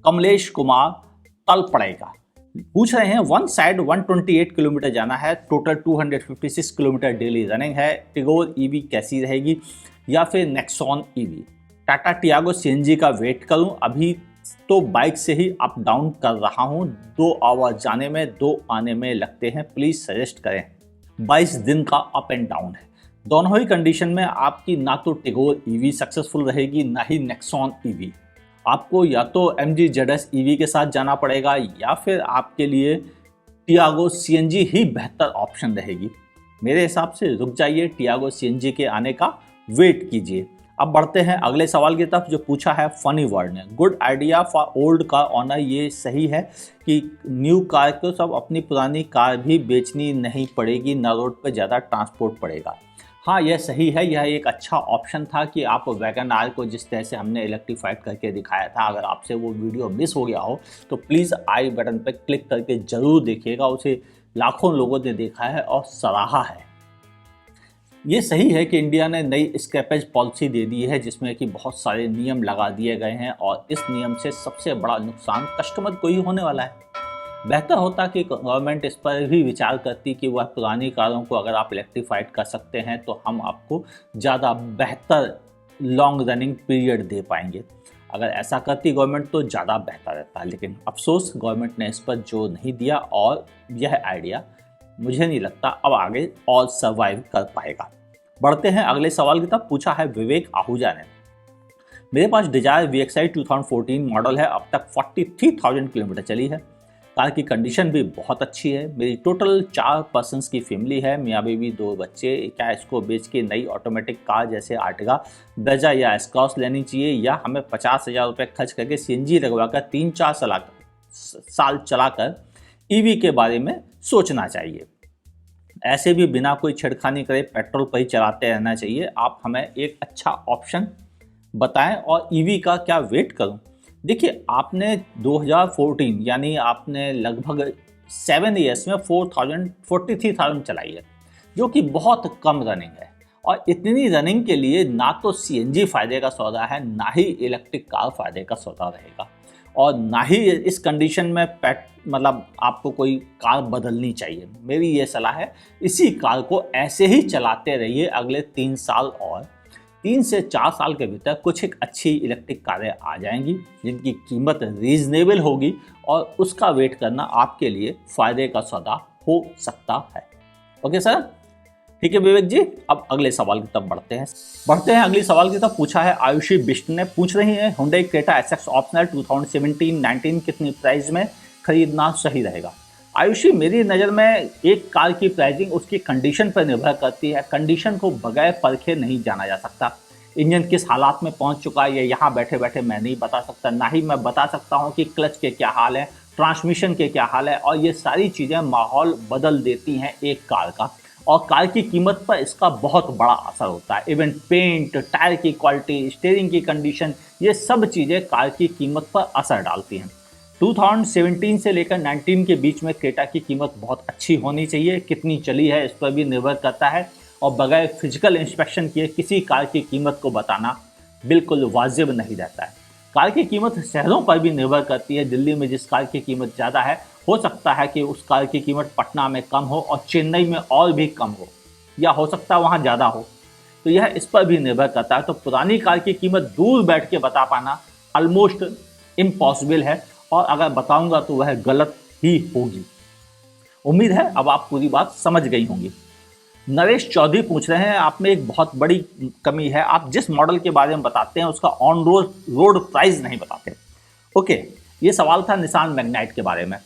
कमलेश कुमार तलपड़े का पूछ रहे हैं, वन साइड 128 किलोमीटर जाना है, टोटल 256 किलोमीटर डेली रनिंग है, टिगोर ईवी कैसी रहेगी या फिर Nexon EV. Tata Tiago CNG का वेट करूं, अभी तो बाइक से ही अप डाउन कर रहा हूं, 2 आवर जाने में 2 आने में लगते हैं, प्लीज सजेस्ट करें। 22 दिन का अप एंड डाउन है, दोनों ही कंडीशन में आपकी ना तो टिगोर ईवी सक्सेसफुल रहेगी ना ही नेक्सॉन ईवी। आपको या तो MG ZS ईवी के साथ जाना पड़ेगा या फिर आपके लिए टियागो सीएनजी ही बेहतर ऑप्शन रहेगी। मेरे हिसाब से रुक जाइए, टियागो सीएनजी के आने का वेट कीजिए। अब बढ़ते हैं अगले सवाल की तरफ जो पूछा है फनी वर्ड ने। Good idea for old car owner, ये सही है कि न्यू कार को सब अपनी पुरानी कार भी बेचनी नहीं पड़ेगी, ना रोड पर ज़्यादा ट्रांसपोर्ट पड़ेगा। हाँ, यह सही है, यह एक अच्छा ऑप्शन था कि आप वैगन आर को जिस तरह से हमने इलेक्ट्रीफाइड करके दिखाया था, अगर आपसे वो वीडियो मिस हो गया हो तो प्लीज़ आई बटन पर क्लिक करके ज़रूर देखिएगा। उसे लाखों लोगों ने देखा है और सराहा है। ये सही है कि इंडिया ने नई स्क्रैपेज पॉलिसी दे दी है जिसमें कि बहुत सारे नियम लगा दिए गए हैं और इस नियम से सबसे बड़ा नुकसान कस्टमर को ही होने वाला है। बेहतर होता कि गवर्नमेंट इस पर भी विचार करती कि वह पुरानी कारों को अगर आप इलेक्ट्रीफाइड कर सकते हैं तो हम आपको ज़्यादा बेहतर लॉन्ग रनिंग पीरियड दे पाएंगे। अगर ऐसा करती गवर्नमेंट तो ज़्यादा बेहतर रहता है, लेकिन अफसोस गवर्नमेंट ने इस पर जोर नहीं दिया और यह आइडिया मुझे नहीं लगता अब आगे और सर्वाइव कर पाएगा। बढ़ते हैं अगले सवाल की तरफ। पूछा है विवेक आहूजा ने, मेरे पास डिजायर VXI 2014 मॉडल है, अब तक 43,000 किलोमीटर चली है, कार की कंडीशन भी बहुत अच्छी है, मेरी टोटल 4 पर्सन्स की फैमिली है, मियाँ बीवी 2 बच्चे। क्या इसको बेच के नई ऑटोमेटिक कार जैसे आर्टिगा, ब्रेजा या एस्क्रॉस लेनी चाहिए या हमें 50,000 रुपये खर्च करके CNG लगवाकर 3-4 साल चलाकर ईवी के बारे में सोचना चाहिए? ऐसे भी बिना कोई छेड़खानी करे पेट्रोल पर ही चलाते रहना चाहिए। आप हमें एक अच्छा ऑप्शन बताएं और ईवी का क्या वेट करूं? देखिए, आपने 2014 यानी आपने लगभग 7 ईयर्स में 43,000 चलाई है, जो कि बहुत कम रनिंग है। और इतनी रनिंग के लिए ना तो CNG फ़ायदे का सौदा है, ना ही इलेक्ट्रिक कार फ़ायदे का सौदा रहेगा, और ना ही इस कंडीशन में मतलब आपको कोई कार बदलनी चाहिए। मेरी ये सलाह है, इसी कार को ऐसे ही चलाते रहिए अगले 3 साल, और 3 से 4 साल के भीतर कुछ एक अच्छी इलेक्ट्रिक कारें आ जाएंगी जिनकी कीमत रीजनेबल होगी और उसका वेट करना आपके लिए फ़ायदे का सौदा हो सकता है। ओके सर, ठीक है विवेक जी। अब अगले सवाल की तरफ बढ़ते हैं अगले सवाल की तरफ। पूछा है आयुषी बिष्ट ने, पूछ रही है Hyundai Creta SX ऑप्शनल 2017-19 कितनी प्राइस में खरीदना सही रहेगा? आयुषी, मेरी नज़र में एक कार की प्राइसिंग उसकी कंडीशन पर निर्भर करती है। कंडीशन को बगैर परखे नहीं जाना जा सकता। इंजन किस हालात में पहुंच चुका है ये यहाँ बैठे बैठे मैं नहीं बता सकता, ना ही मैं बता सकता हूँ कि क्लच के क्या हाल है, ट्रांसमिशन के क्या हाल है, और ये सारी चीज़ें माहौल बदल देती हैं एक कार का, और कार की कीमत पर इसका बहुत बड़ा असर होता है। इवन पेंट, टायर की क्वालिटी, स्टीयरिंग की कंडीशन, ये सब चीज़ें कार की कीमत पर असर डालती हैं। 2017 से लेकर 19 के बीच में क्रेटा की कीमत बहुत अच्छी होनी चाहिए। कितनी चली है इस पर भी निर्भर करता है, और बगैर फिजिकल इंस्पेक्शन किए किसी कार की कीमत को बताना बिल्कुल वाजिब नहीं रहता है। कार की कीमत शहरों पर भी निर्भर करती है। दिल्ली में जिस कार की कीमत ज़्यादा है, हो सकता है कि उस कार की कीमत पटना में कम हो और चेन्नई में और भी कम हो, या हो सकता है वहाँ ज़्यादा हो, तो यह इस पर भी निर्भर करता है। तो पुरानी कार की कीमत दूर बैठ के बता पाना ऑलमोस्ट इम्पॉसिबल है, और अगर बताऊंगा तो वह गलत ही होगी। उम्मीद है अब आप पूरी बात समझ गई होंगी। नरेश चौधरी पूछ रहे हैं, आप में एक बहुत बड़ी कमी है, आप जिस मॉडल के बारे में बताते हैं उसका ऑन रोड प्राइस नहीं बताते। ओके, ये सवाल था निसान मैग्नाइट के बारे में।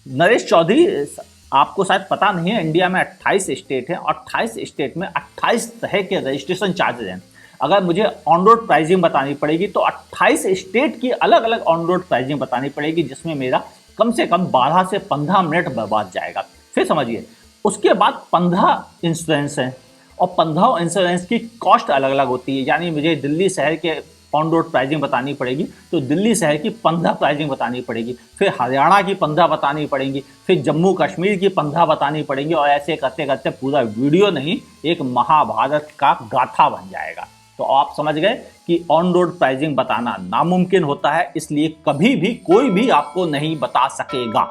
नरेश चौधरी, आपको शायद पता नहीं है, इंडिया में 28 स्टेट हैं और 28 स्टेट में 28 तरह के रजिस्ट्रेशन चार्जेज हैं। अगर मुझे ऑन रोड प्राइसिंग बतानी पड़ेगी तो 28 स्टेट की अलग अलग ऑन रोड प्राइसिंग बतानी पड़ेगी, जिसमें मेरा कम से कम 12 से 15 मिनट बर्बाद जाएगा। फिर समझिए, उसके बाद 15 इंश्योरेंस हैं और 15 इंश्योरेंस की कॉस्ट अलग अलग होती है। यानी मुझे दिल्ली शहर के ऑन रोड प्राइसिंग बतानी पड़ेगी तो दिल्ली शहर की 15 प्राइसिंग बतानी पड़ेगी, फिर हरियाणा की 15 बतानी पड़ेंगी, फिर जम्मू कश्मीर की 15 बतानी पड़ेंगी, और ऐसे करते करते पूरा वीडियो नहीं, एक महाभारत का गाथा बन जाएगा। तो आप समझ गए कि ऑन रोड प्राइसिंग बताना नामुमकिन होता है, इसलिए कभी भी कोई भी आपको नहीं बता सकेगा,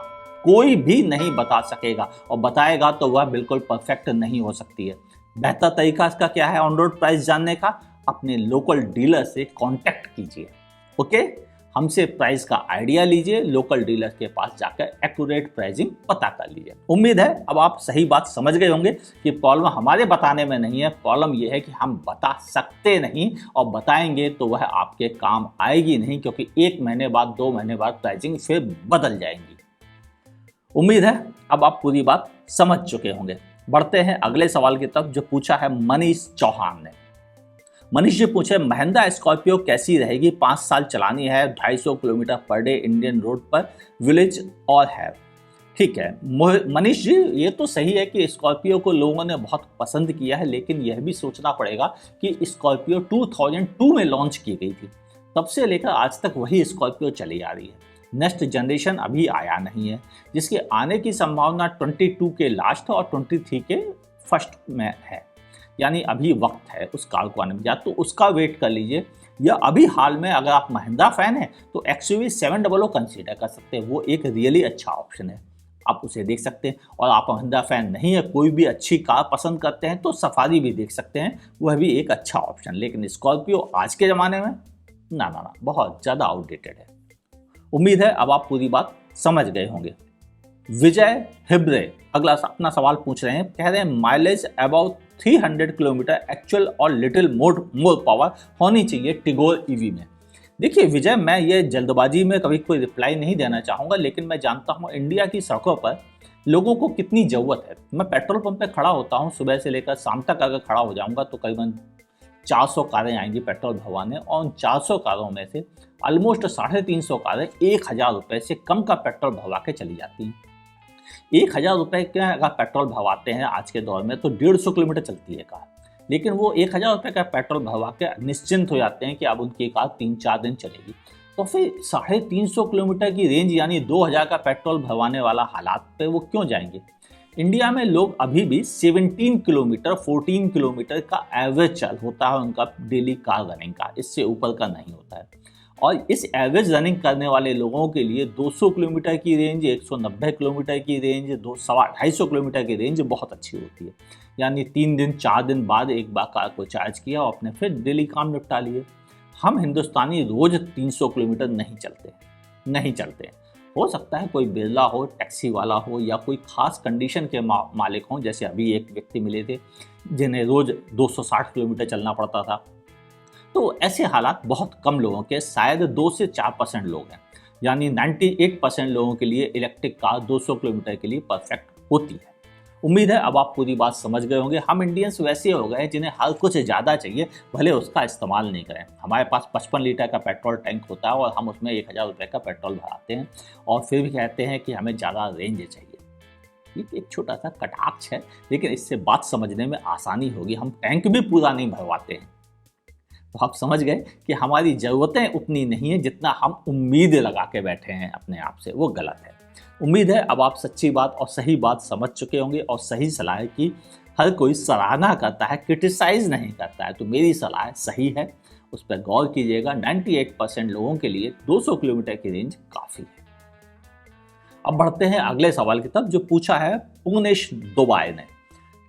कोई भी नहीं बता सकेगा, और बताएगा तो वह बिल्कुल परफेक्ट नहीं हो सकती है। बेहतर तरीका इसका क्या है ऑन रोड प्राइस जानने का? अपने लोकल डीलर से कांटेक्ट कीजिए, ओके, हमसे प्राइस का आइडिया लीजिए, लोकल डीलर के पास जाकर एक्यूरेट प्राइसिंग पता कर लीजिए। उम्मीद है अब आप सही बात समझ गए होंगे कि प्रॉब्लम हमारे बताने में नहीं है, प्रॉब्लम यह है कि हम बता सकते नहीं, और बताएंगे तो वह आपके काम आएगी नहीं, क्योंकि 1 महीने बाद 2 महीने बाद प्राइसिंग फिर बदल जाएंगी। उम्मीद है अब आप पूरी बात समझ चुके होंगे। बढ़ते हैं अगले सवाल की तरफ जो पूछा है मनीष चौहान ने। मनीष जी पूछे, महिंद्रा स्कॉर्पियो कैसी रहेगी? 5 साल चलानी है, 250 kilometre per day Indian road पर, विलेज और है। ठीक है मनीष जी, ये तो सही है कि स्कॉर्पियो को लोगों ने बहुत पसंद किया है, लेकिन यह भी सोचना पड़ेगा कि स्कॉर्पियो 2002 में लॉन्च की गई थी, तब से लेकर आज तक वही स्कॉर्पियो चली आ रही है। नेक्स्ट जनरेशन अभी आया नहीं है, जिसके आने की संभावना 22 के लास्ट और 23 के फर्स्ट में है, यानी अभी वक्त है उस कार को आने में, या तो उसका वेट कर लीजिए, या अभी हाल में अगर आप महिंद्रा फैन हैं तो XUV 700 कंसीडर कर सकते हैं, वो एक रियली अच्छा ऑप्शन है, आप उसे देख सकते हैं। और आप महिंद्रा फैन नहीं है, कोई भी अच्छी कार पसंद करते हैं तो सफारी भी देख सकते हैं, वह भी एक अच्छा ऑप्शन। लेकिन स्कॉर्पियो आज के ज़माने में ना बहुत ज़्यादा आउटडेटेड है। उम्मीद है अब आप पूरी बात समझ गए होंगे। विजय हिब्रे अगला अपना सवाल पूछ रहे हैं, कह रहे हैं माइलेज अबाउट 300 किलोमीटर एक्चुअल और लिटिल मोर पावर होनी चाहिए टिगोर ईवी में। देखिए विजय, मैं ये जल्दबाजी में कभी कोई रिप्लाई नहीं देना चाहूँगा, लेकिन मैं जानता हूँ इंडिया की सड़कों पर लोगों को कितनी ज़रूरत है। मैं पेट्रोल पंप पे खड़ा होता हूँ, सुबह से लेकर शाम तक अगर खड़ा हो जाऊँगा तो करीबन 400 कारें आएंगी पेट्रोल भरवाने, और उन 400 कारों में से ऑलमोस्ट 350 कारें 1000 रुपये से कम का पेट्रोल भरवा के चली जाती हैं। 1000 रुपये के अगर पेट्रोल भरवाते हैं आज के दौर में तो 150 किलोमीटर चलती है कार, लेकिन वो 1000 रुपये का पेट्रोल भरवा के निश्चिंत हो जाते हैं कि अब उनकी कार 3-4 दिन चलेगी। तो फिर 350 किलोमीटर की रेंज यानी 2000 का पेट्रोल भरवाने वाला हालात पे वो क्यों जाएंगे? इंडिया में लोग अभी भी 17 किलोमीटर 14 किलोमीटर का एवरेज चल होता है उनका डेली कार रनिंग का, इससे ऊपर का नहीं होता है। और इस एवरेज रनिंग करने वाले लोगों के लिए 200 किलोमीटर की रेंज, 190 किलोमीटर की रेंज, 250 किलोमीटर की रेंज बहुत अच्छी होती है। यानी 3 दिन 4 दिन बाद एक बार कार को चार्ज किया और अपने फिर डेली काम निपटा लिए। हम हिंदुस्तानी रोज 300 किलोमीटर नहीं चलते। हो सकता है कोई बिरला हो, टैक्सी वाला हो, या कोई खास कंडीशन के मालिक हों, जैसे अभी एक व्यक्ति मिले थे जिन्हें रोज 260 किलोमीटर चलना पड़ता था। तो ऐसे हालात बहुत कम लोगों के, शायद 2 से 4% लोग हैं, यानी 98% लोगों के लिए इलेक्ट्रिक कार 200 किलोमीटर के लिए परफेक्ट होती है। उम्मीद है अब आप पूरी बात समझ गए होंगे। हम इंडियंस वैसे हो गए जिन्हें हर कुछ ज़्यादा चाहिए, भले उसका इस्तेमाल नहीं करें। हमारे पास 55 लीटर का पेट्रोल टैंक होता है और हम उसमें 1000 रुपये का पेट्रोल भराते हैं, और फिर भी कहते हैं कि हमें ज़्यादा रेंज चाहिए। ये एक छोटा सा कटाक्ष है, लेकिन इससे बात समझने में आसानी होगी। हम टैंक भी पूरा नहीं भरवाते हैं। तो आप समझ गए कि हमारी ज़रूरतें उतनी नहीं है जितना हम उम्मीद लगा के बैठे हैं अपने आप से, वो गलत है। उम्मीद है अब आप सच्ची बात और सही बात समझ चुके होंगे, और सही सलाह है कि हर कोई सराहना करता है, क्रिटिसाइज नहीं करता है। तो मेरी सलाह सही है, उस पर गौर कीजिएगा। 98% लोगों के लिए 200 किलोमीटर की रेंज काफ़ी है। अब बढ़ते हैं अगले सवाल की तरफ जो पूछा है पुनेश दुबाई ने।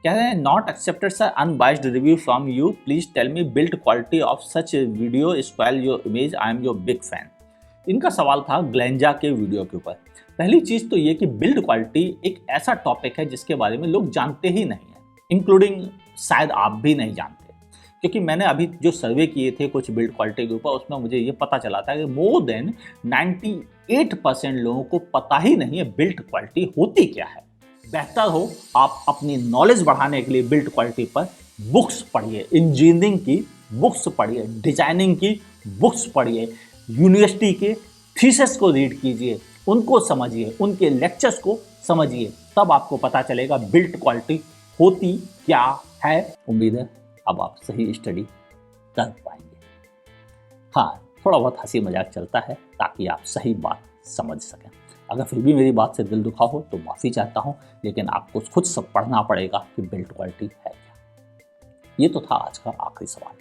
कह रहे हैं not accepted sir unbiased review from you, please tell me build quality of such video spoil your image, I am your big fan. इनका सवाल था ग्लेंजा के वीडियो के ऊपर। पहली चीज़ तो ये कि बिल्ड क्वालिटी एक ऐसा टॉपिक है जिसके बारे में लोग जानते ही नहीं हैं, इंक्लूडिंग शायद आप भी नहीं जानते, क्योंकि मैंने अभी जो सर्वे किए थे कुछ बिल्ड क्वालिटी के ऊपर, उसमें मुझे ये पता चला था कि मोर देन 98% लोगों को पता ही नहीं है बिल्ड क्वालिटी होती क्या है। बेहतर हो आप अपनी नॉलेज बढ़ाने के लिए बिल्ड क्वालिटी पर बुक्स पढ़िए, इंजीनियरिंग की बुक्स पढ़िए, डिजाइनिंग की बुक्स पढ़िए, यूनिवर्सिटी के थीसिस को रीड कीजिए, उनको समझिए, उनके लेक्चर्स को समझिए, तब आपको पता चलेगा बिल्ड क्वालिटी होती क्या है। उम्मीद है अब आप सही स्टडी कर पाएंगे। हाँ, थोड़ा बहुत हंसी मजाक चलता है ताकि आप सही बात समझ सकें। अगर फिर भी मेरी बात से दिल दुखा हो तो माफ़ी चाहता हूँ, लेकिन आपको खुद सब पढ़ना पड़ेगा कि बिल्ड क्वालिटी है क्या। ये तो था आज का आखिरी सवाल।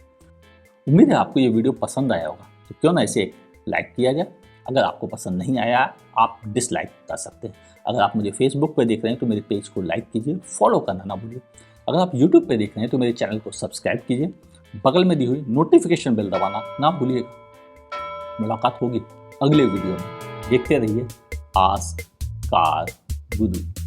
उम्मीद है आपको ये वीडियो पसंद आया होगा, तो क्यों ना इसे लाइक किया जाए। अगर आपको पसंद नहीं आया आप डिसलाइक कर सकते हैं। अगर आप मुझे फेसबुक पर देख रहे हैं तो मेरे पेज को लाइक कीजिए, फॉलो करना ना भूलिए। अगर आप यूट्यूब पर देख रहे हैं तो मेरे चैनल को सब्सक्राइब कीजिए, बगल में दी हुई नोटिफिकेशन बेल दबाना ना भूलिएगा। मुलाकात होगी अगले वीडियो में। देखते रहिए आस्क कार गुरु।